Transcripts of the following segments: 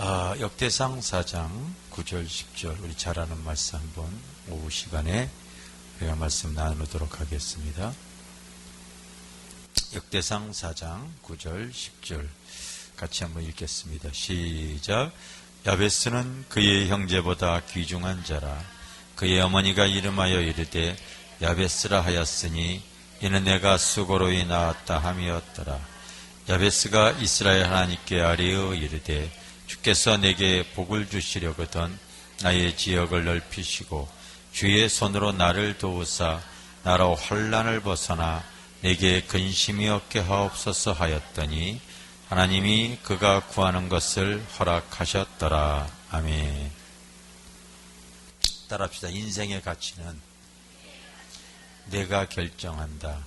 역대상 4장 9절 10절 우리 잘 아는 말씀 한번 오후 시간에 우리가 말씀 나누도록 하겠습니다. 역대상 4장 9절 10절 같이 한번 읽겠습니다. 시작. 야베스는 그의 형제보다 귀중한 자라. 그의 어머니가 이름하여 이르되 야베스라 하였으니 이는 내가 수고로이 낳았다 함이었더라. 야베스가 이스라엘 하나님께 아뢰어 이르되 주께서 내게 복을 주시려거든 나의 지역을 넓히시고 주의 손으로 나를 도우사 나로 환난을 벗어나 내게 근심이 없게 하옵소서 하였더니 하나님이 그가 구하는 것을 허락하셨더라. 아멘. 따라합시다. 인생의 가치는 내가 결정한다.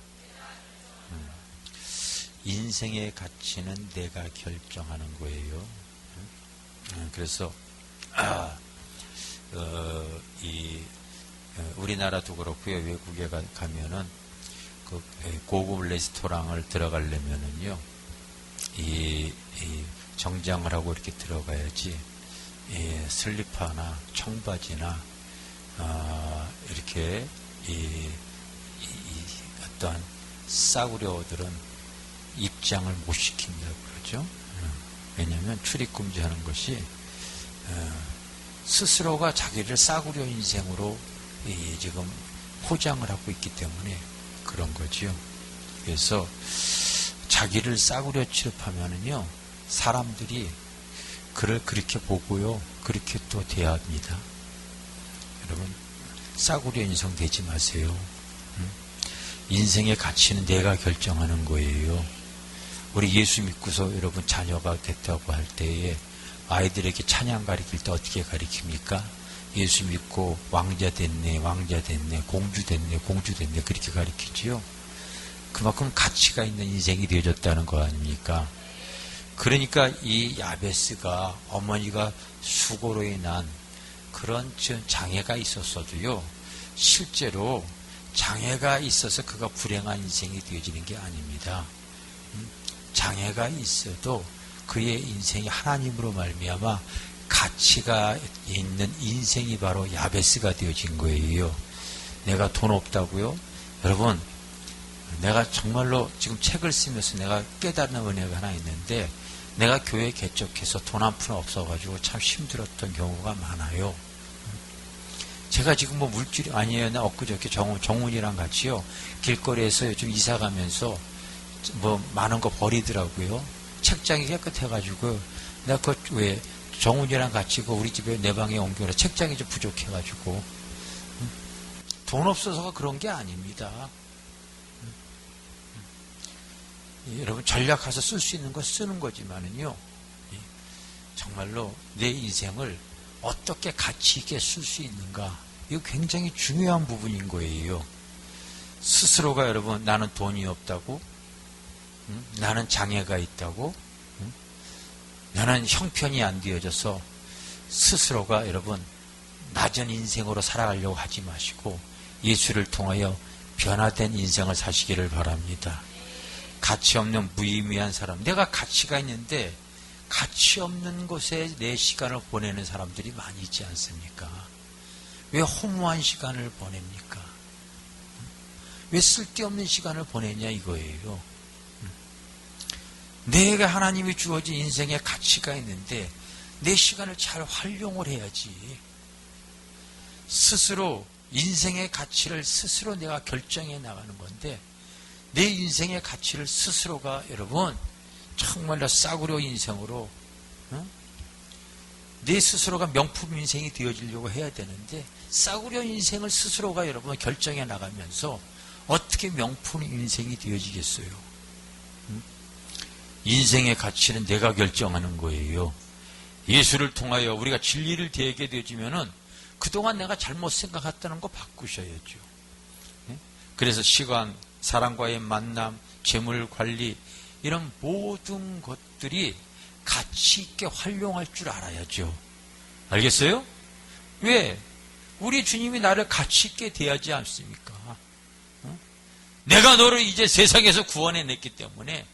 인생의 가치는 내가 결정하는 거예요. 그래서 우리나라도 그렇고요. 외국에 가면은 그 고급 레스토랑을 들어가려면은요, 이 정장을 하고 이렇게 들어가야지 슬리퍼나 청바지나 이렇게 어떤 싸구려 옷들은 입장을 못 시킨다고 그러죠. 왜냐하면 출입금지하는 것이 스스로가 자기를 싸구려 인생으로 지금 포장을 하고 있기 때문에 그런 거지요. 그래서 자기를 싸구려 취급하면은요, 사람들이 그를 그렇게 보고요, 그렇게 또 대합니다. 여러분, 싸구려 인생 되지 마세요. 인생의 가치는 내가 결정하는 거예요. 우리 예수 믿고서 여러분 자녀가 됐다고 할 때에 아이들에게 찬양 가르칠 때 어떻게 가르칩니까? 예수 믿고 왕자 됐네, 왕자 됐네, 공주 됐네, 공주 됐네, 그렇게 가르치지요. 그만큼 가치가 있는 인생이 되어졌다는 거 아닙니까? 그러니까 이 야베스가 어머니가 수고로 인한 그런 장애가 있었어도요, 실제로 장애가 있어서 그가 불행한 인생이 되어지는 게 아닙니다. 장애가 있어도 그의 인생이 하나님으로 말미암아 가치가 있는 인생이 바로 야베스가 되어진 거예요. 내가 돈 없다고요? 여러분, 내가 정말로 지금 책을 쓰면서 내가 깨달은 은혜가 하나 있는데, 내가 교회 개척해서 돈 한 푼 없어가지고 참 힘들었던 경우가 많아요. 제가 지금 뭐 물질이 아니에요. 나 엊그저께 정훈이랑 같이요, 길거리에서 요즘 이사 가면서 뭐 많은 거 버리더라고요. 책장이 깨끗해가지고 내가 그 왜 정훈이랑 같이 우리 집에 내 방에 옮겨라. 책장이 좀 부족해가지고. 돈 없어서가 그런 게 아닙니다. 여러분, 전략해서 쓸 수 있는 거 쓰는 거지만은요, 정말로 내 인생을 어떻게 가치 있게 쓸 수 있는가, 이거 굉장히 중요한 부분인 거예요. 스스로가 여러분, 나는 돈이 없다고, 나는 장애가 있다고, 나는 형편이 안 되어져서 스스로가 여러분 낮은 인생으로 살아가려고 하지 마시고 예수를 통하여 변화된 인생을 사시기를 바랍니다. 가치 없는 무의미한 사람, 내가 가치가 있는데 가치 없는 곳에 내 시간을 보내는 사람들이 많이 있지 않습니까? 왜 허무한 시간을 보냅니까? 왜 쓸데없는 시간을 보내냐 이거예요. 내게 하나님이 주어진 인생에 가치가 있는데 내 시간을 잘 활용을 해야지. 스스로 인생의 가치를 스스로 내가 결정해 나가는 건데, 내 인생의 가치를 스스로가 여러분 정말로 싸구려 인생으로 내 스스로가 명품 인생이 되어지려고 해야 되는데, 싸구려 인생을 스스로가 여러분 결정해 나가면서 어떻게 명품 인생이 되어지겠어요? 인생의 가치는 내가 결정하는 거예요. 예수를 통하여 우리가 진리를 대하게 되어지면은 그동안 내가 잘못 생각했다는 거 바꾸셔야죠. 그래서 시간, 사람과의 만남, 재물 관리, 이런 모든 것들이 가치 있게 활용할 줄 알아야죠. 알겠어요? 왜? 우리 주님이 나를 가치 있게 대하지 않습니까? 내가 너를 이제 세상에서 구원해냈기 때문에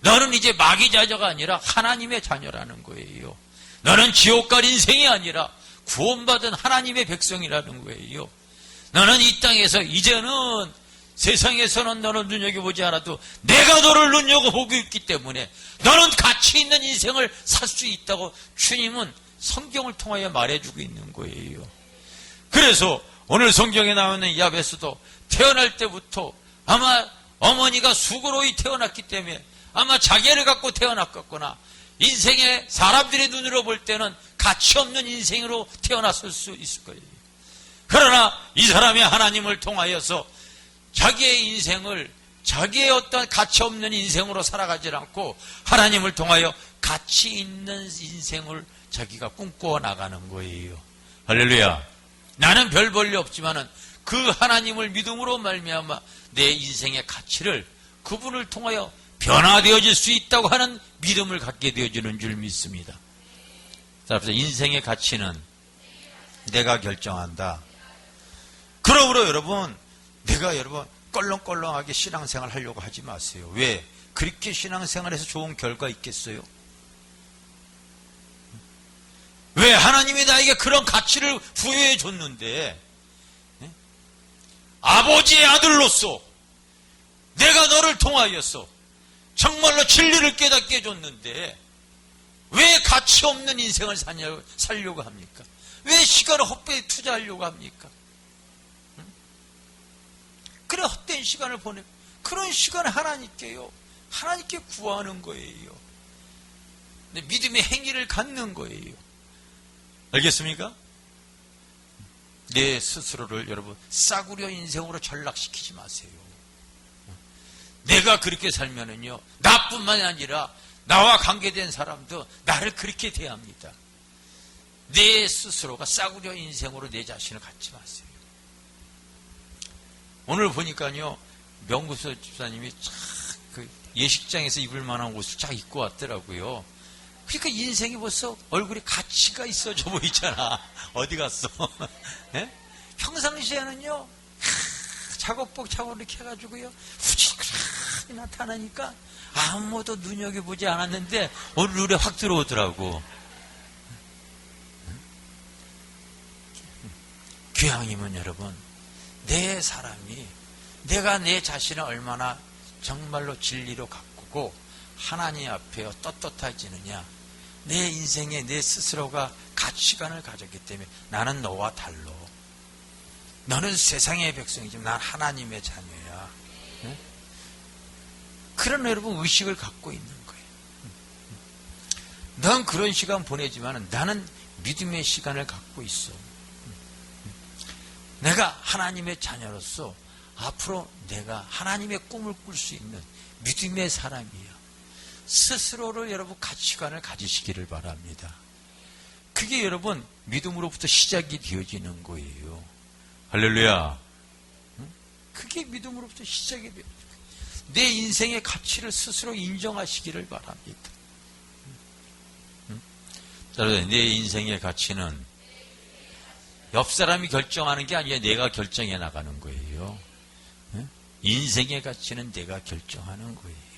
너는 이제 마귀 자녀가 아니라 하나님의 자녀라는 거예요. 너는 지옥 갈 인생이 아니라 구원받은 하나님의 백성이라는 거예요. 너는 이 땅에서 이제는 세상에서는 너를 눈여겨보지 않아도 내가 너를 눈여겨보고 있기 때문에 너는 가치 있는 인생을 살 수 있다고 주님은 성경을 통하여 말해주고 있는 거예요. 그래서 오늘 성경에 나오는 야베스도 태어날 때부터 아마 어머니가 수고로이 태어났기 때문에 아마 자기를 갖고 태어났겠거나 인생에 사람들의 눈으로 볼 때는 가치 없는 인생으로 태어났을 수 있을 거예요. 그러나 이 사람이 하나님을 통하여서 자기의 인생을 자기의 어떤 가치 없는 인생으로 살아가지 않고 하나님을 통하여 가치 있는 인생을 자기가 꿈꿔 나가는 거예요. 할렐루야. 나는 별 볼일 없지만은 그 하나님을 믿음으로 말미암아 내 인생의 가치를 그분을 통하여 변화되어질 수 있다고 하는 믿음을 갖게 되어지는 줄 믿습니다. 자, 인생의 가치는 내가 결정한다. 그러므로 여러분, 내가 껄렁껄렁하게 신앙생활 하려고 하지 마세요. 왜? 그렇게 신앙생활에서 좋은 결과 있겠어요? 왜? 하나님이 나에게 그런 가치를 부여해 줬는데, 아버지의 아들로서 내가 너를 통하여서 정말로 진리를 깨닫게 해줬는데 왜 가치 없는 인생을 살려고 합니까? 왜 시간을 헛되이 투자하려고 합니까? 그래, 헛된 시간을 보내. 그런 시간을 하나님께 구하는 거예요. 믿음의 행위를 갖는 거예요. 알겠습니까? 내 스스로를 여러분 싸구려 인생으로 전락시키지 마세요. 내가 그렇게 살면은요, 나뿐만이 아니라 나와 관계된 사람도 나를 그렇게 대합니다. 내 스스로가 싸구려 인생으로 내 자신을 갖지 마세요. 오늘 보니까요, 명구서 집사님이 그 예식장에서 입을 만한 옷을 쫙 입고 왔더라고요. 그러니까 인생이 벌써 얼굴에 가치가 있어져 보이잖아. 어디 갔어? 네? 평상시에는요, 작업복 차고 이렇게 해가지고요, 후지그라게 나타나니까 아무도 눈여겨보지 않았는데 오늘 눈에 확 들어오더라고. 귀향이면 여러분, 내 사람이 내가 내 자신을 얼마나 정말로 진리로 가꾸고 하나님 앞에 떳떳해지느냐, 내 인생에 내 스스로가 가치관을 가졌기 때문에 나는 너와 달라. 너는 세상의 백성이지만 난 하나님의 자녀야. 네? 그런 여러분 의식을 갖고 있는 거예요. 넌 그런 시간 보내지만 나는 믿음의 시간을 갖고 있어. 내가 하나님의 자녀로서 앞으로 내가 하나님의 꿈을 꿀 수 있는 믿음의 사람이야. 스스로를 여러분 가치관을 가지시기를 바랍니다. 그게 여러분 믿음으로부터 시작이 되어지는 거예요. 할렐루야. 그게 믿음으로부터 시작이 되어지는 거예요. 내 인생의 가치를 스스로 인정하시기를 바랍니다. 자, 내 인생의 가치는 옆 사람이 결정하는 게 아니라 내가 결정해 나가는 거예요. 인생의 가치는 내가 결정하는 거예요.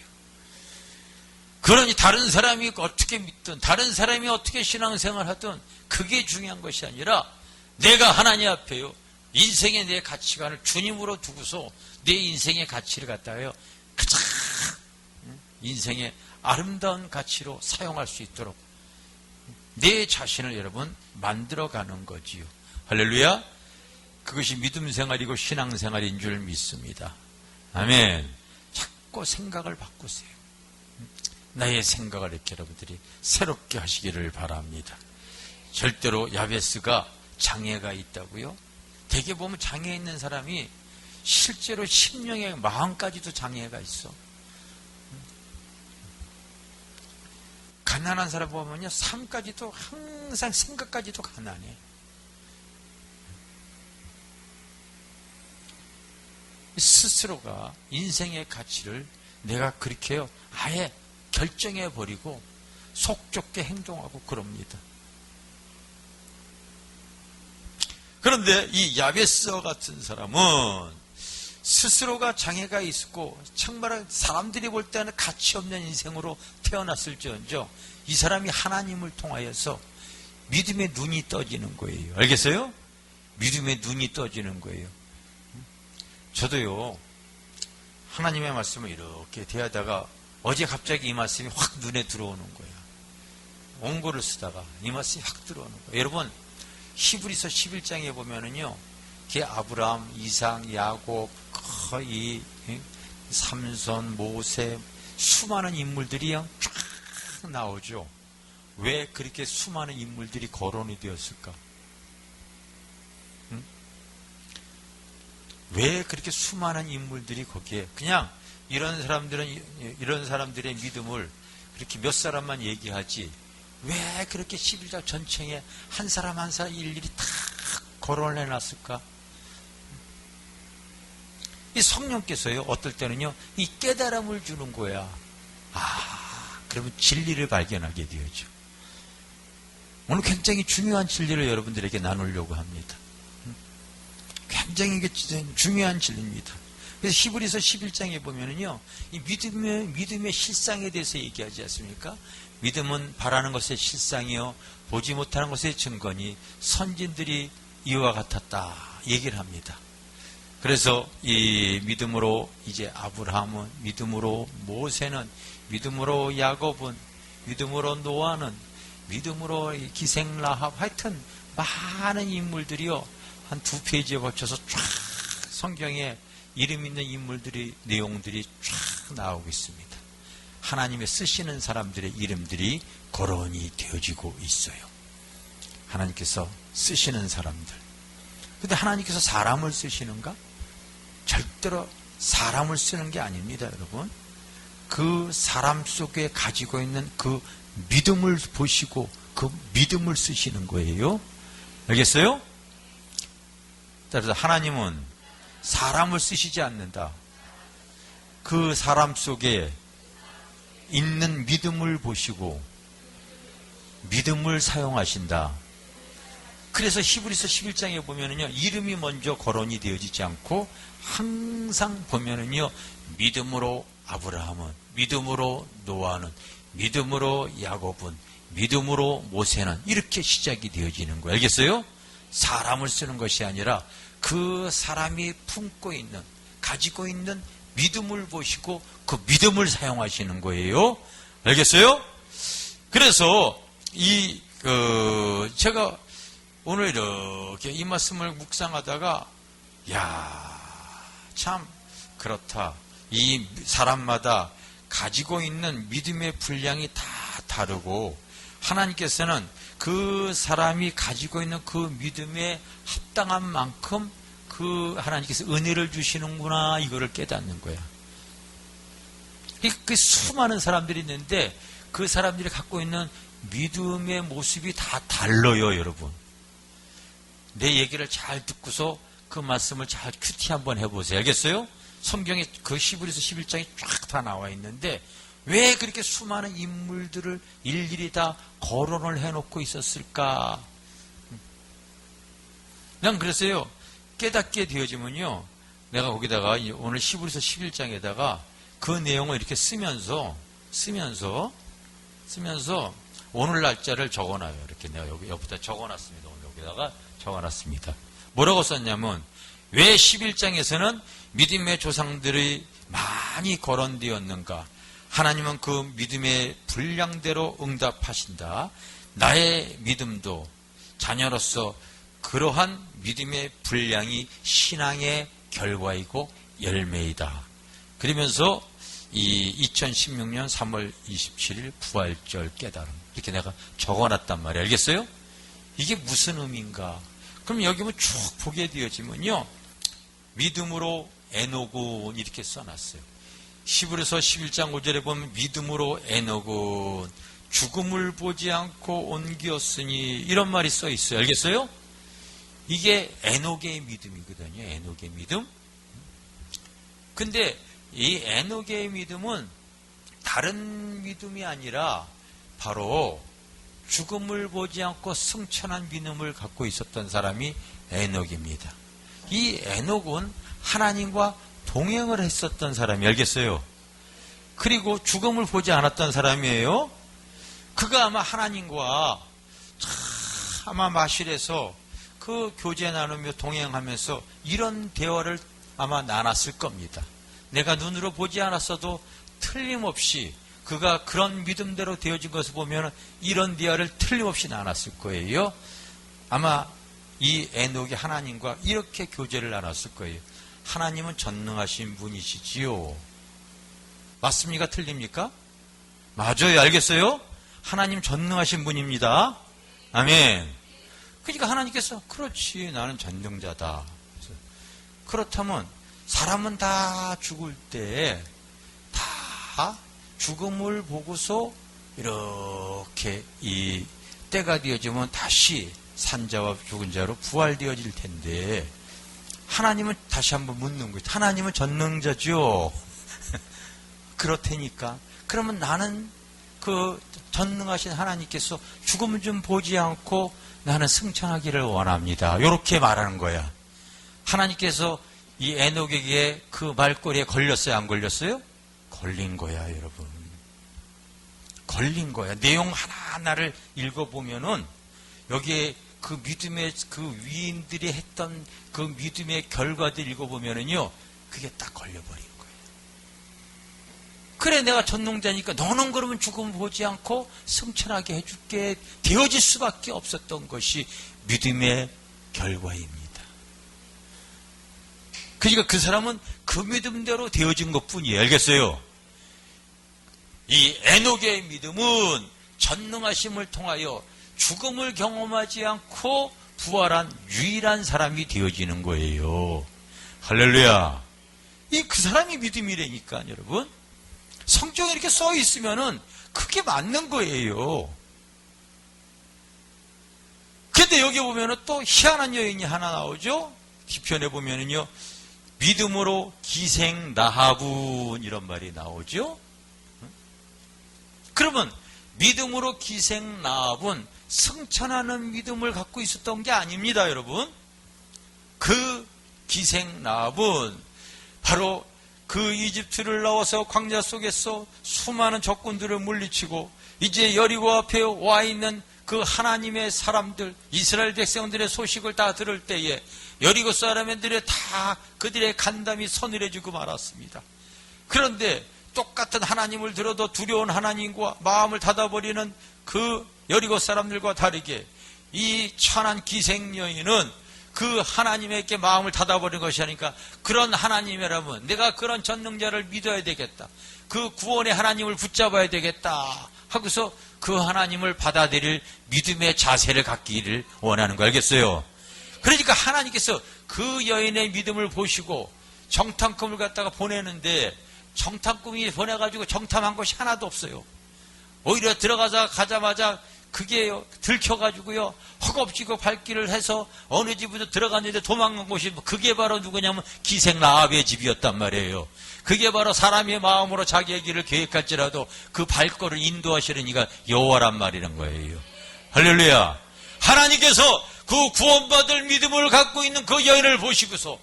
그러니 다른 사람이 어떻게 믿든 다른 사람이 어떻게 신앙생활 하든 그게 중요한 것이 아니라 내가 하나님 앞에요, 인생의 내 가치관을 주님으로 두고서 내 인생의 가치를 갖다가요, 가장 인생의 아름다운 가치로 사용할 수 있도록 내 자신을 여러분 만들어가는 거지요. 할렐루야. 그것이 믿음 생활이고 신앙 생활인 줄 믿습니다. 아멘. 자꾸 생각을 바꾸세요. 나의 생각을 이렇게 여러분들이 새롭게 하시기를 바랍니다. 절대로 야베스가 장애가 있다고요? 대개 보면 장애 있는 사람이 실제로 심령의 마음까지도 장애가 있어. 가난한 사람 보면요, 삶까지도 항상 생각까지도 가난해. 스스로가 인생의 가치를 내가 그렇게요, 아예 결정해버리고 속 좁게 행동하고 그럽니다. 그런데 이 야베스 같은 사람은 스스로가 장애가 있었고 정말 사람들이 볼 때는 가치 없는 인생으로 태어났을지언정 이 사람이 하나님을 통하여서 믿음의 눈이 떠지는 거예요. 알겠어요? 믿음의 눈이 떠지는 거예요. 저도요, 하나님의 말씀을 이렇게 대하다가 어제 갑자기 이 말씀이 확 눈에 들어오는 거예요. 원고를 쓰다가 이 말씀이 확 들어오는 거예요. 여러분, 히브리서 11장에 보면은요, 그 아브라함, 이삭, 야곱, 거의 삼손, 모세, 수많은 인물들이 쫙 나오죠. 왜 그렇게 수많은 인물들이 거론이 되었을까? 왜 그렇게 수많은 인물들이 거기에 그냥 이런 사람들의 믿음을 그렇게 몇 사람만 얘기하지 왜 그렇게 11장 전체에 한 사람 한 사람 일일이 다 거론을 해놨을까? 이 성령께서요, 어떨 때는요, 이 깨달음을 주는 거야. 그러면 진리를 발견하게 되죠. 오늘 굉장히 중요한 진리를 여러분들에게 나누려고 합니다. 굉장히 중요한 진리입니다. 그래서 히브리서 11장에 보면은요, 이 믿음의 실상에 대해서 얘기하지 않습니까? 믿음은 바라는 것의 실상이요, 보지 못하는 것의 증거니 선진들이 이와 같았다 얘기를 합니다. 그래서 이 믿음으로 이제 아브라함은, 믿음으로 모세는, 믿음으로 야곱은, 믿음으로 노아는, 믿음으로 기생라합, 하여튼 많은 인물들이요, 한 2페이지에 걸쳐서 쫙 성경에 이름 있는 인물들이, 내용들이 쫙 나오고 있습니다. 하나님의 쓰시는 사람들의 이름들이 거론이 되어지고 있어요. 하나님께서 쓰시는 사람들. 근데 하나님께서 사람을 쓰시는가? 절대로 사람을 쓰는 게 아닙니다, 여러분. 그 사람 속에 가지고 있는 그 믿음을 보시고 그 믿음을 쓰시는 거예요. 알겠어요? 따라서 하나님은 사람을 쓰시지 않는다. 그 사람 속에 있는 믿음을 보시고 믿음을 사용하신다. 그래서 히브리서 11장에 보면은요, 이름이 먼저 거론이 되어지지 않고 항상 보면은요, 믿음으로 아브라함은, 믿음으로 노아는, 믿음으로 야곱은, 믿음으로 모세는 이렇게 시작이 되어지는 거예요. 알겠어요? 사람을 쓰는 것이 아니라 그 사람이 품고 있는, 가지고 있는 믿음을 보시고 그 믿음을 사용하시는 거예요. 알겠어요? 그래서 제가 오늘 이렇게 이 말씀을 묵상하다가 참 그렇다. 이 사람마다 가지고 있는 믿음의 분량이 다 다르고 하나님께서는 그 사람이 가지고 있는 그 믿음에 합당한 만큼 그 하나님께서 은혜를 주시는구나, 이거를 깨닫는 거야. 그 수많은 사람들이 있는데 그 사람들이 갖고 있는 믿음의 모습이 다 달라요, 여러분. 내 얘기를 잘 듣고서 그 말씀을 잘 큐티 한번 해보세요. 알겠어요? 성경에 그 히브리서 11장이 쫙 다 나와 있는데 왜 그렇게 수많은 인물들을 일일이 다 거론을 해놓고 있었을까? 난 그랬어요. 깨닫게 되어지면요, 내가 거기다가 오늘 히브리서 11장에다가 그 내용을 이렇게 쓰면서 오늘 날짜를 적어놔요. 이렇게 내가 여기다 적어놨습니다. 오늘 여기다가 적어놨습니다. 뭐라고 썼냐면, 왜 11장에서는 믿음의 조상들이 많이 거론되었는가? 하나님은 그 믿음의 분량대로 응답하신다. 나의 믿음도 자녀로서 그러한 믿음의 분량이 신앙의 결과이고 열매이다. 그러면서 이 2016년 3월 27일 부활절 깨달음, 이렇게 내가 적어놨단 말이에요. 알겠어요? 이게 무슨 의미인가? 그럼 여기 뭐 쭉 보게 되어지면요, 믿음으로 에녹은 이렇게 써놨어요. 히브리서 11장 5절에 보면 믿음으로 에녹은 죽음을 보지 않고 옮겼으니, 이런 말이 써 있어요. 알겠어요? 이게 에녹의 믿음이거든요. 에녹의 믿음. 근데 이 에녹의 믿음은 다른 믿음이 아니라 바로 죽음을 보지 않고 승천한 믿음을 갖고 있었던 사람이 에녹입니다. 이 에녹은 하나님과 동행을 했었던 사람이, 알겠어요? 그리고 죽음을 보지 않았던 사람이에요. 그가 아마 하나님과 아마 마실에서 그 교제 나누며 동행하면서 이런 대화를 아마 나눴을 겁니다. 내가 눈으로 보지 않았어도 틀림없이 그가 그런 믿음대로 되어진 것을 보면 이런 대화를 틀림없이 나눴을 거예요. 아마 이 에녹이 하나님과 이렇게 교제를 나눴을 거예요. 하나님은 전능하신 분이시지요. 맞습니까? 틀립니까? 맞아요. 알겠어요? 하나님 전능하신 분입니다. 아멘. 그러니까 하나님께서 그렇지, 나는 전능자다. 그렇다면 사람은 다 죽을 때 다 죽음을 보고서 이렇게 이 때가 되어지면 다시 산자와 죽은 자로 부활되어질 텐데, 하나님은 다시 한번 묻는 거예요. 하나님은 전능자죠. 그렇다니까. 그러면 나는 그 전능하신 하나님께서 죽음을 좀 보지 않고 나는 승천하기를 원합니다. 이렇게 말하는 거야. 하나님께서 이 에녹에게 그 말꼬리에 걸렸어요? 안 걸렸어요? 걸린 거야, 여러분. 걸린 거야. 내용 하나하나를 읽어보면은 여기에 그 믿음의 그 위인들이 했던 그 믿음의 결과들 읽어보면은요, 그게 딱 걸려버린 거예요. 그래, 내가 전능자니까 너는 그러면 죽음을 보지 않고 승천하게 해줄게 되어질 수밖에 없었던 것이 믿음의 결과입니다. 그러니까 그 사람은 그 믿음대로 되어진 것뿐이에요. 알겠어요? 이 에녹의 믿음은 전능하심을 통하여 죽음을 경험하지 않고 부활한 유일한 사람이 되어지는 거예요. 할렐루야. 그 사람이 믿음이라니까, 여러분. 성경에 이렇게 써 있으면은 그게 맞는 거예요. 근데 여기 보면은 또 희한한 여인이 하나 나오죠? 뒤편에 보면은요, 믿음으로 기생 라합은 이런 말이 나오죠? 그러면 믿음으로 기생 라합은 승천하는 믿음을 갖고 있었던 게 아닙니다, 여러분. 그 기생 라합은 바로 그 이집트를 나와서 광야 속에서 수많은 적군들을 물리치고 이제 여리고 앞에 와 있는 그 하나님의 사람들, 이스라엘 백성들의 소식을 다 들을 때에 여리고 사람들이 다 그들의 간담이 서늘해지고 말았습니다. 그런데 똑같은 하나님을 들어도 두려운 하나님과 마음을 닫아버리는 그 여리고 사람들과 다르게 이 천한 기생 여인은 그 하나님에게 마음을 닫아버린 것이 아니까, 그런 하나님이라면 내가 그런 전능자를 믿어야 되겠다, 그 구원의 하나님을 붙잡아야 되겠다 하고서 그 하나님을 받아들일 믿음의 자세를 갖기를 원하는 거 알겠어요? 그러니까 하나님께서 그 여인의 믿음을 보시고 정탐꾼을 갖다가 보내는데, 정탐꾼이 보내가지고 정탐한 것이 하나도 없어요. 오히려 가자마자 그게 들켜가지고요, 허겁지겁 발길을 해서 어느 집으로 들어갔는데 도망간 곳이, 그게 바로 누구냐면 기생 라합의 집이었단 말이에요. 그게 바로 사람의 마음으로 자기의 길을 계획할지라도 그 발걸음을 인도하시는 이가 여호와란 말이란 거예요. 할렐루야. 하나님께서 그 구원받을 믿음을 갖고 있는 그 여인을 보시고서,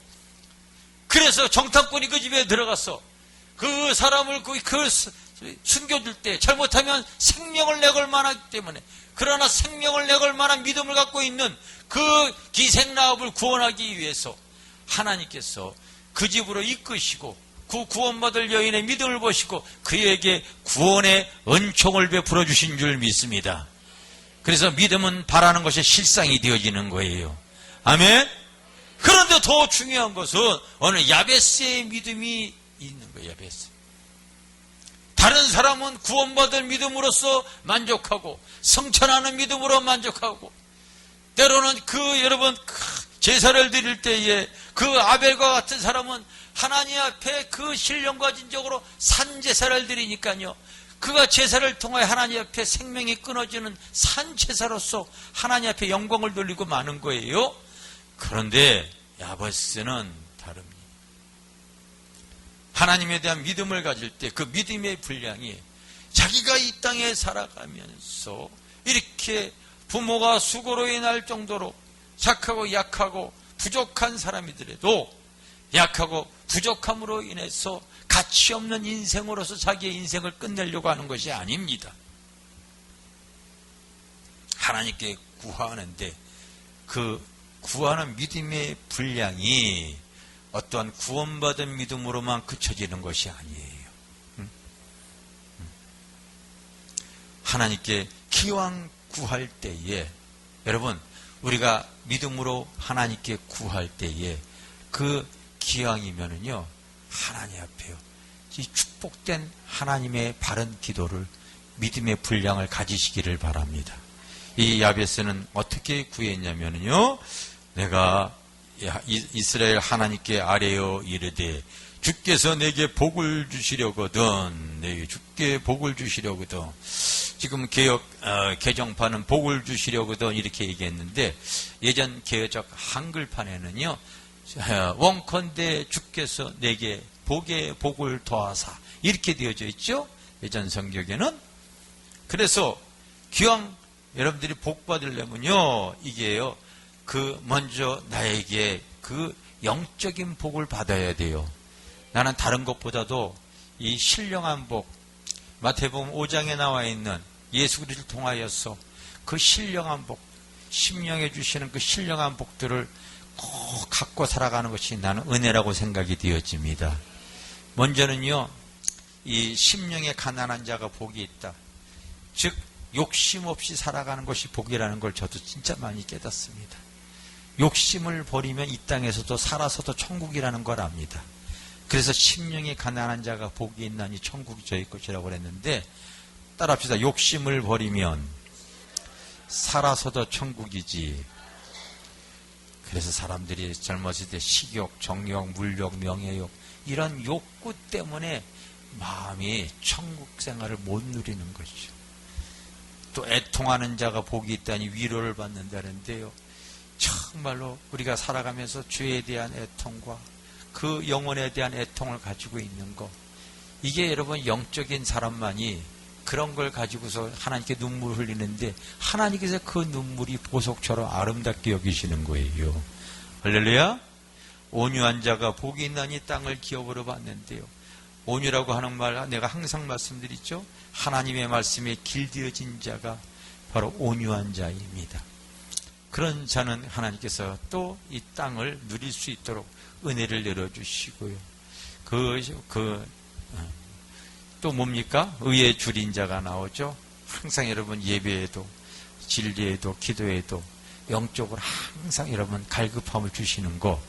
그래서 정탐꾼이 그 집에 들어가서 그 사람을 숨겨줄 때 잘못하면 생명을 내걸 만하기 때문에, 그러나 생명을 내걸 만한 믿음을 갖고 있는 그 기생 라합을 구원하기 위해서 하나님께서 그 집으로 이끄시고 그 구원받을 여인의 믿음을 보시고 그에게 구원의 은총을 베풀어 주신 줄 믿습니다. 그래서 믿음은 바라는 것이 실상이 되어지는 거예요. 아멘. 그런데 더 중요한 것은 오늘 야베스의 믿음이 있는 거예요. 야베스. 다른 사람은 구원받을 믿음으로써 만족하고 성천하는 믿음으로 만족하고, 때로는 여러분 제사를 드릴 때에 그 아벨과 같은 사람은 하나님 앞에 그 신령과 진정으로 산제사를 드리니까요, 그가 제사를 통하여 하나님 앞에 생명이 끊어지는 산제사로서 하나님 앞에 영광을 돌리고 마는 거예요. 그런데 야베스는 다릅니다. 하나님에 대한 믿음을 가질 때 그 믿음의 분량이, 자기가 이 땅에 살아가면서 이렇게 부모가 수고로 인할 정도로 착하고 약하고 부족한 사람이더라도 약하고 부족함으로 인해서 가치 없는 인생으로서 자기의 인생을 끝내려고 하는 것이 아닙니다. 하나님께 구하는데 그 구하는 믿음의 분량이 어떠한 구원받은 믿음으로만 그쳐지는 것이 아니에요. 하나님께 기왕 구할 때에, 여러분, 우리가 믿음으로 하나님께 구할 때에 그 기왕이면은요, 하나님 앞에요, 이 축복된 하나님의 바른 기도를, 믿음의 분량을 가지시기를 바랍니다. 이 야베스는 어떻게 구했냐면요, 내가 이스라엘 하나님께 아뢰어 이르되 주께서 내게 복을 주시려거든, 내게 주께 복을 주시려거든. 지금 개정판은 복을 주시려거든 이렇게 얘기했는데, 예전 개역 한글판에는요, 원컨대 주께서 내게 복에 복을 더하사 이렇게 되어져 있죠, 예전 성경에는. 그래서 기왕 여러분들이 복 받으려면요, 이게요, 먼저 나에게 그 영적인 복을 받아야 돼요. 나는 다른 것보다도 이 신령한 복, 마태복음 5장에 나와 있는 예수 그리스도를 통하여서 그 신령한 복, 심령해 주시는 그 신령한 복들을 꼭 갖고 살아가는 것이 나는 은혜라고 생각이 되어집니다. 먼저는요, 이 심령에 가난한 자가 복이 있다. 즉 욕심 없이 살아가는 것이 복이라는 걸 저도 진짜 많이 깨닫습니다. 욕심을 버리면 이 땅에서도 살아서도 천국이라는 걸 압니다. 그래서 심령이 가난한 자가 복이 있나니 천국이 저희 것이라고 그랬는데, 따라합시다. 욕심을 버리면 살아서도 천국이지. 그래서 사람들이 젊었을 때 식욕, 정욕, 물욕, 명예욕 이런 욕구 때문에 마음이 천국 생활을 못 누리는 것이죠. 또 애통하는 자가 복이 있다니 위로를 받는다는데요, 정말로 우리가 살아가면서 죄에 대한 애통과 그 영혼에 대한 애통을 가지고 있는 것, 이게 여러분 영적인 사람만이 그런 걸 가지고서 하나님께 눈물을 흘리는데, 하나님께서 그 눈물이 보석처럼 아름답게 여기시는 거예요. 할렐루야. 온유한 자가 복이 있나니 땅을 기업으로 받는데요, 온유라고 하는 말 내가 항상 말씀드리죠. 하나님의 말씀에 길들여진 자가 바로 온유한 자입니다. 그런 자는 하나님께서 또 이 땅을 누릴 수 있도록 은혜를 내려주시고요. 또 뭡니까? 의에 줄인 자가 나오죠. 항상 여러분 예배에도, 진리에도, 기도에도 영적으로 항상 여러분 갈급함을 주시는 거,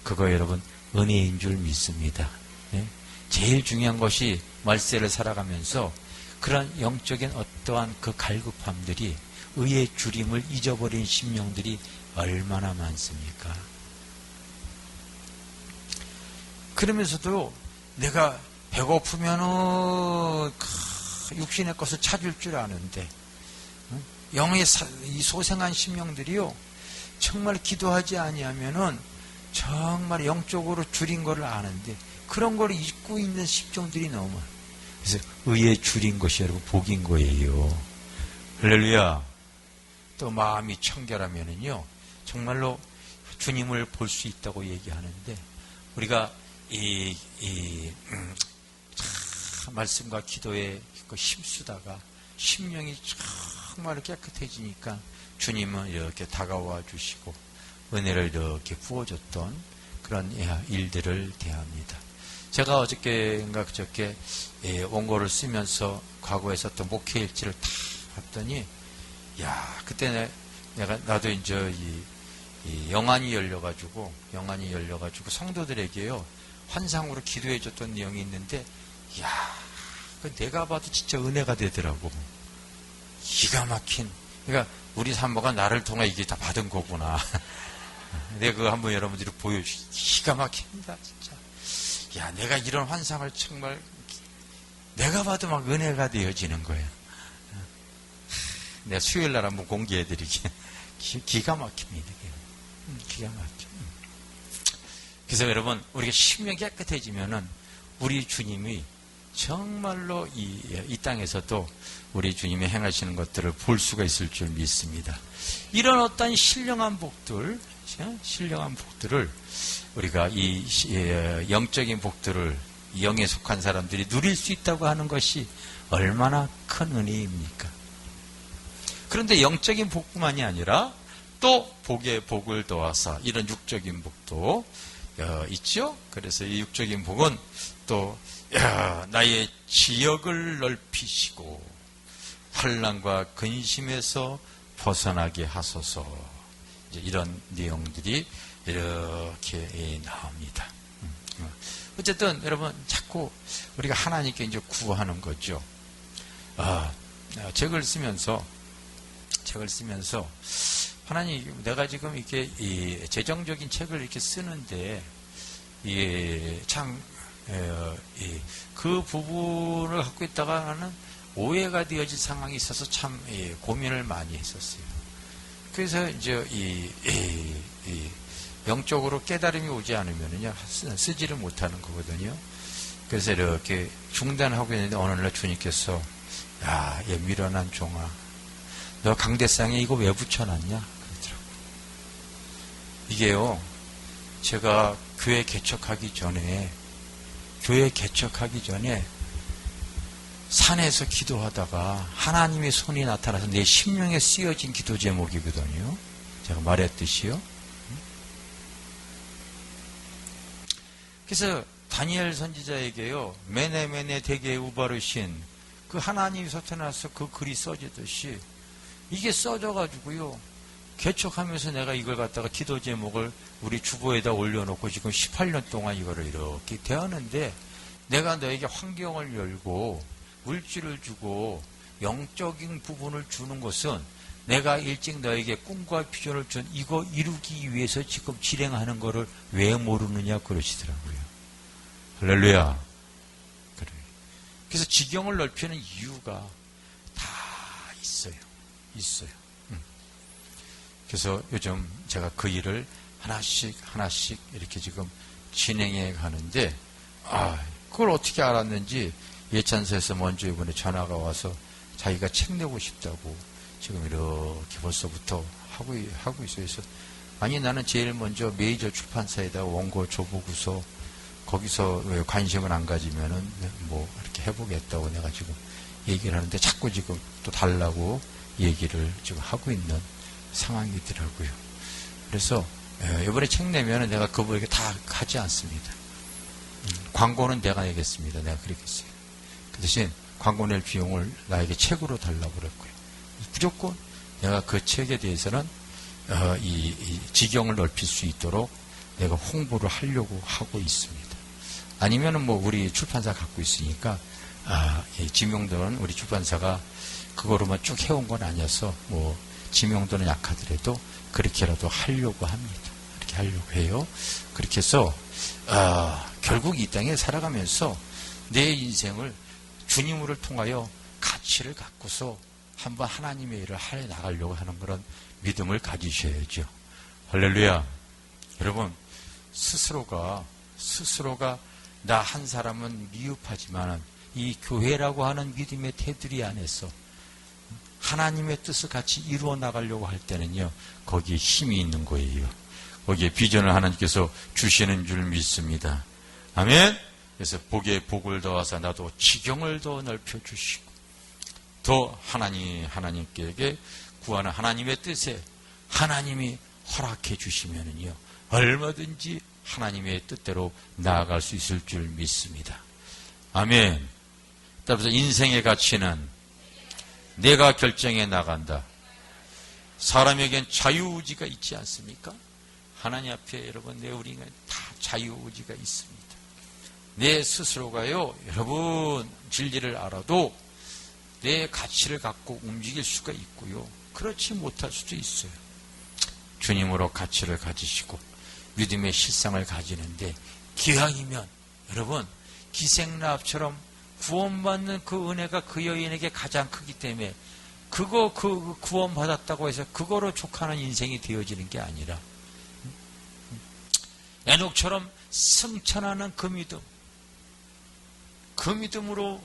그거 여러분 은혜인 줄 믿습니다. 네? 제일 중요한 것이 말세를 살아가면서 그런 영적인 어떠한 그 갈급함들이, 의의 줄임을 잊어버린 심령들이 얼마나 많습니까? 그러면서도 내가 배고프면은 육신의 것을 찾을 줄 아는데, 영의 이 소생한 심령들이요, 정말 기도하지 아니하면은 정말 영적으로 줄인 것을 아는데 그런 걸 잊고 있는 심령들이 너무 많아요. 그래서 의에 줄인 것이 여러분 복인 거예요. 할렐루야. 또 마음이 청결하면은요, 정말로 주님을 볼 수 있다고 얘기하는데, 우리가 말씀과 기도에 힘쓰다가 심령이 정말 깨끗해지니까 주님은 이렇게 다가와 주시고 은혜를 이렇게 부어줬던 그런 일들을 대합니다. 제가 어저께인가 그저께 원고를 쓰면서 과거에 썼던 목회 일지를 다 봤더니, 그때 나도 이제 이 영안이 열려가지고 성도들에게요, 환상으로 기도해줬던 내용이 있는데, 내가 봐도 진짜 은혜가 되더라고. 기가 막힌. 그러니까 우리 산모가 나를 통해 이게 다 받은 거구나. 내가 그거 한번 여러분들이 보여주시. 기가 막힙니다, 진짜. 내가 이런 환상을 정말 내가 봐도 막 은혜가 되어지는 거예요. 내가 수요일 날 한번 공개해드리게. 기가 막힙니다. 기가 막혀. 그래서 여러분, 우리가 심령이 깨끗해지면은 우리 주님이 정말로 이 땅에서도 우리 주님이 행하시는 것들을 볼 수가 있을 줄 믿습니다. 이런 어떤 신령한 복들, 신령한 복들을 우리가 이 영적인 복들을 영에 속한 사람들이 누릴 수 있다고 하는 것이 얼마나 큰 은혜입니까? 그런데 영적인 복뿐만이 아니라 또 복에 복을 더하사 이런 육적인 복도 있죠. 그래서 이 육적인 복은 또 나의 지역을 넓히시고 환난과 근심에서 벗어나게 하소서. 이제 이런 내용들이 이렇게 나옵니다. 어쨌든 여러분 자꾸 우리가 하나님께 이제 구하는 거죠. 책을 쓰면서 하나님, 내가 지금 이렇게 재정적인 책을 이렇게 쓰는데 그 부분을 갖고 있다가 나는 오해가 되어질 상황이 있어서 참 고민을 많이 했었어요. 그래서 이제 영적으로 깨달음이 오지 않으면요 쓰지를 못하는 거거든요. 그래서 이렇게 중단하고 있는데 어느 날 주님께서 야, 얘 미련한 종아, 너 강대상에 이거 왜 붙여놨냐? 그러더라고요. 이게요, 제가 교회 개척하기 전에 산에서 기도하다가 하나님의 손이 나타나서 내 심령에 쓰여진 기도 제목이거든요. 제가 말했듯이요. 그래서 다니엘 선지자에게요, 메네 대개 우바르신 그 하나님이 나타나서 그 글이 써지듯이 이게 써져가지고요, 개척하면서 내가 이걸 갖다가 기도 제목을 우리 주보에다 올려놓고 지금 18년 동안 이거를 이렇게 대하는데, 내가 너에게 환경을 열고 물질을 주고 영적인 부분을 주는 것은 내가 일찍 너에게 꿈과 비전을 준 이거 이루기 위해서 지금 실행하는 거를 왜 모르느냐 그러시더라고요. 할렐루야. 그래. 그래서 지경을 넓히는 이유가 다 있어요. 그래서 요즘 제가 그 일을 하나씩 이렇게 지금 진행해 가는데, 그걸 어떻게 알았는지 예찬서에서 먼저 이번에 전화가 와서 자기가 책 내고 싶다고 지금 이렇게 벌써부터 하고 있어요. 그래서 아니, 나는 제일 먼저 메이저 출판사에다 원고 줘보고서 거기서 왜 관심을 안 가지면은 뭐 이렇게 해보겠다고 내가 지금 얘기를 하는데, 자꾸 지금 또 달라고 얘기를 지금 하고 있는 상황이더라고요. 그래서 이번에 책 내면은 내가 그분에게 다 하지 않습니다. 광고는 내가 내겠습니다. 내가 그랬겠어요. 그 대신 광고 낼 비용을 나에게 책으로 달라고 그랬고요. 무조건 내가 그 책에 대해서는 이 지경을 넓힐 수 있도록 내가 홍보를 하려고 하고 있습니다. 아니면은 뭐 우리 출판사 갖고 있으니까 지명도는 우리 출판사가 그거로만 쭉 해온 건 아니어서 뭐 지명도는 약하더라도 그렇게라도 하려고 합니다. 그렇게 하려고 해요. 그렇게 해서 결국 이 땅에 살아가면서 내 인생을 주님을 통하여 가치를 갖고서 한번 하나님의 일을 해 나가려고 하는 그런 믿음을 가지셔야죠. 할렐루야. 여러분, 스스로가 나 한 사람은 미흡하지만 이 교회라고 하는 믿음의 테두리 안에서 하나님의 뜻을 같이 이루어 나가려고 할 때는요, 거기에 힘이 있는 거예요. 거기에 비전을 하나님께서 주시는 줄 믿습니다. 아멘. 그래서 복에 복을 더하사 나도 지경을 더 넓혀 주시고, 더 하나님께 구하는 하나님의 뜻에 하나님이 허락해 주시면은요, 얼마든지 하나님의 뜻대로 나아갈 수 있을 줄 믿습니다. 아멘. 따라서 인생의 가치는 내가 결정해 나간다. 사람에겐 자유의지가 있지 않습니까? 하나님 앞에 여러분, 우리는 다 자유의지가 있습니다. 내 스스로가요, 여러분 진리를 알아도 내 가치를 갖고 움직일 수가 있고요, 그렇지 못할 수도 있어요. 주님으로 가치를 가지시고 믿음의 실상을 가지는데, 기왕이면 여러분 기생라합처럼 구원받는 그 은혜가 그 여인에게 가장 크기 때문에 그 구원받았다고 해서 그거로 족하는 인생이 되어지는 게 아니라 에녹처럼 승천하는 그 믿음으로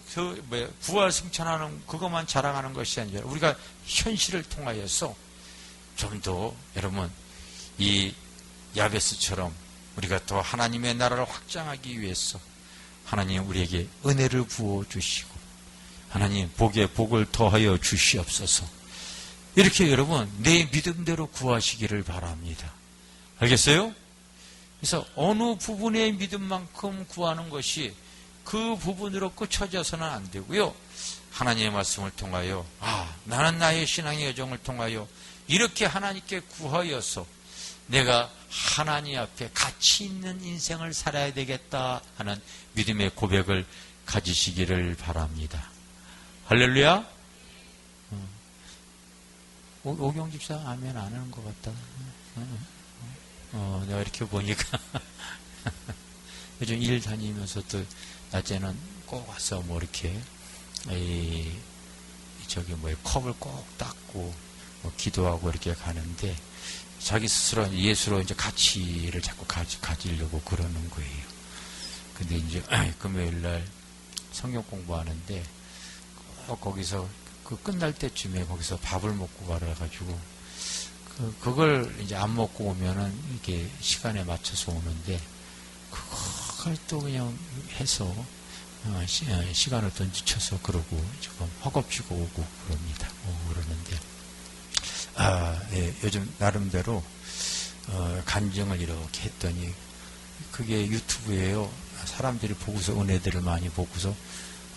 부활 승천하는 그것만 자랑하는 것이 아니라 우리가 현실을 통하여서 좀 더 여러분 이 야베스처럼 우리가 더 하나님의 나라를 확장하기 위해서 하나님 우리에게 은혜를 부어주시고 하나님 복에 복을 더하여 주시옵소서. 이렇게 여러분 내 믿음대로 구하시기를 바랍니다. 알겠어요? 그래서 어느 부분의 믿음만큼 구하는 것이 그 부분으로 끝쳐져서는 안 되고요. 하나님의 말씀을 통하여 나는 나의 신앙의 여정을 통하여 이렇게 하나님께 구하여서 내가 하나님 앞에 가치 있는 인생을 살아야 되겠다 하는 믿음의 고백을 가지시기를 바랍니다. 할렐루야. 오경 집사 아멘 안 하는 것 같다. 내가 이렇게 보니까 요즘 일 다니면서 또 낮에는 꼭 와서 뭐 이렇게 컵을 꼭 닦고 뭐 기도하고 이렇게 가는데 자기 스스로 예수로 이제 가치를 자꾸 가지려고 그러는 거예요. 근데 이제 금요일 날 성경 공부하는데 거기서 그 끝날 때쯤에 거기서 밥을 먹고 가라 가지고 그걸 이제 안 먹고 오면은 이렇게 시간에 맞춰서 오는데 그걸 또 그냥 해서 시간을 또 늦춰서 그러고 조금 허겁지겁 오고 그럽니다. 그러는데 예, 요즘 나름대로 간증을 이렇게 했더니 그게 유튜브에요. 사람들이 보고서 은혜들을 많이 보고서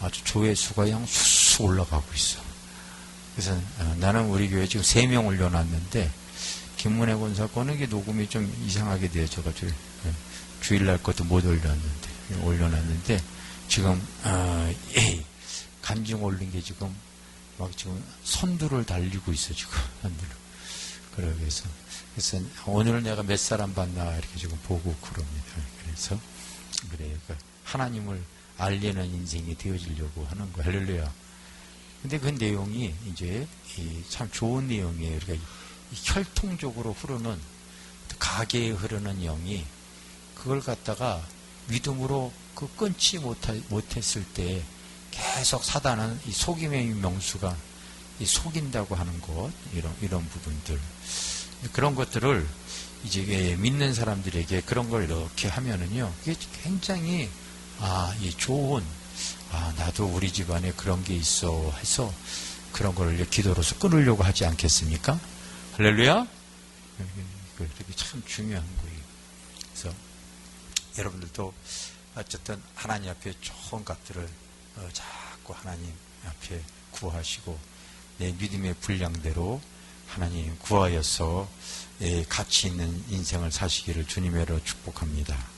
아주 조회수가 그냥 쑥 올라가고 있어. 그래서 나는 우리 교회 지금 3명 올려놨는데 김문혜 권사건은 이게 녹음이 좀 이상하게 되어져가지고 주일날 것도 못 올려놨는데 지금 간증 올린 게 지금 막 지금 선두를 달리고 있어 지금 선두를. 그래서 오늘 내가 몇 사람 봤나 이렇게 지금 보고 그럽니다. 그래서 그래요. 하나님을 알리는 인생이 되어지려고 하는 거. 할렐루야. 근데 그 내용이 이제 참 좋은 내용이에요. 그러니까 혈통적으로 흐르는 가계에 흐르는 영이 그걸 갖다가 믿음으로 그 끊지 못했을 때 계속 사단은 이 속임의 명수가 이 속인다고 하는 것 이런 부분들 그런 것들을 이제 믿는 사람들에게 그런 걸 이렇게 하면은요 이게 굉장히 이 좋은 나도 우리 집안에 그런 게 있어 해서 그런 걸 기도로서 끊으려고 하지 않겠습니까? 할렐루야. 그게 참 중요한 거예요. 그래서 여러분들도 어쨌든 하나님 앞에 좋은 것들을 자꾸 하나님 앞에 구하시고 내 믿음의 분량대로 하나님 구하여서 가치 있는 인생을 사시기를 주님으로 축복합니다.